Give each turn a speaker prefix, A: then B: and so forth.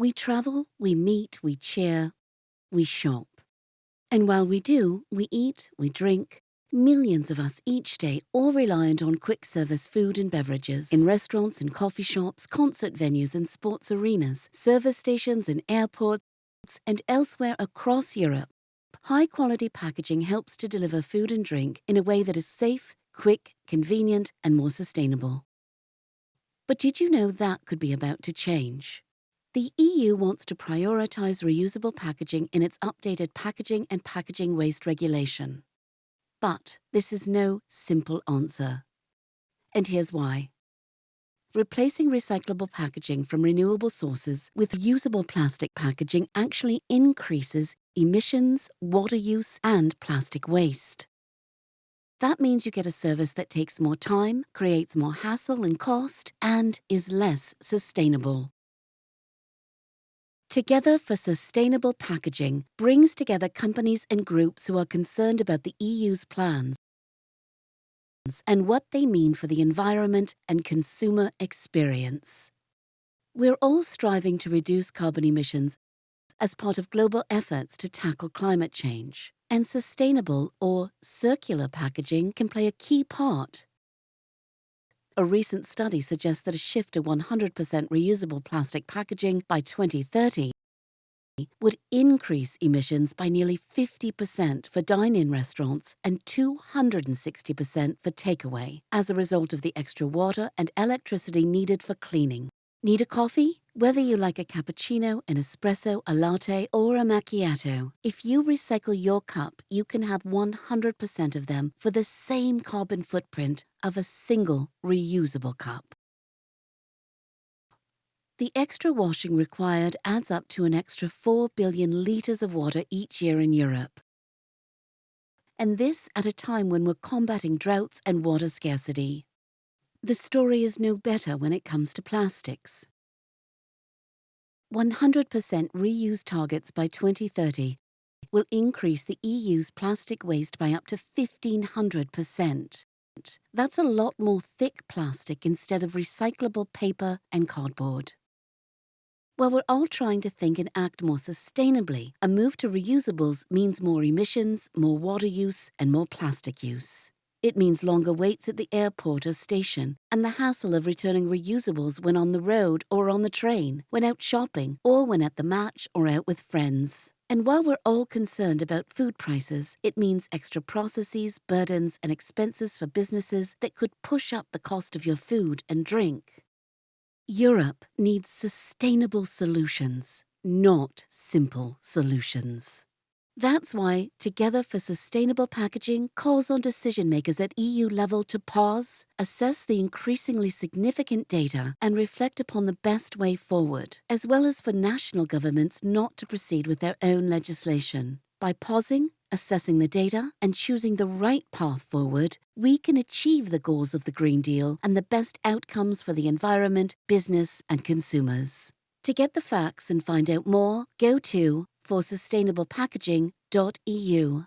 A: We travel, we meet, we cheer, we shop. And while we do, we eat, we drink. Millions of us each day, all reliant on quick service food and beverages. In restaurants and coffee shops, concert venues and sports arenas, service stations and airports, and elsewhere across Europe, high-quality packaging helps to deliver food and drink in a way that is safe, quick, convenient, and more sustainable. But did you know that could be about to change? The EU wants to prioritise reusable packaging in its updated packaging and packaging waste regulation. But this is no simple answer. And here's why. Replacing recyclable packaging from renewable sources with reusable plastic packaging actually increases emissions, water use, and plastic waste. That means you get a service that takes more time, creates more hassle and cost, and is less sustainable. Together for Sustainable Packaging brings together companies and groups who are concerned about the EU's plans and what they mean for the environment and consumer experience. We're all striving to reduce carbon emissions as part of global efforts to tackle climate change, and sustainable or circular packaging can play a key part. A recent study suggests that a shift to 100% reusable plastic packaging by 2030 would increase emissions by nearly 50% for dine-in restaurants and 260% for takeaway as a result of the extra water and electricity needed for cleaning. Need a coffee? Whether you like a cappuccino, an espresso, a latte, or a macchiato, if you recycle your cup, you can have 100% of them for the same carbon footprint of a single reusable cup. The extra washing required adds up to an extra 4 billion litres of water each year in Europe. And this at a time when we're combating droughts and water scarcity. The story is no better when it comes to plastics. 100% reuse targets by 2030 will increase the EU's plastic waste by up to 1,500%. That's a lot more thick plastic instead of recyclable paper and cardboard. While we're all trying to think and act more sustainably, a move to reusables means more emissions, more water use, and more plastic use. It means longer waits at the airport or station, and the hassle of returning reusables when on the road or on the train, when out shopping, or when at the match or out with friends. And while we're all concerned about food prices, it means extra processes, burdens, and expenses for businesses that could push up the cost of your food and drink. Europe needs sustainable solutions, not simple solutions. That's why Together for Sustainable Packaging calls on decision makers at EU level to pause, assess the increasingly significant data, and reflect upon the best way forward, as well as for national governments not to proceed with their own legislation. By pausing, assessing the data, and choosing the right path forward, we can achieve the goals of the Green Deal and the best outcomes for the environment, business, and consumers. To get the facts and find out more, go to forsustainablepackaging.eu.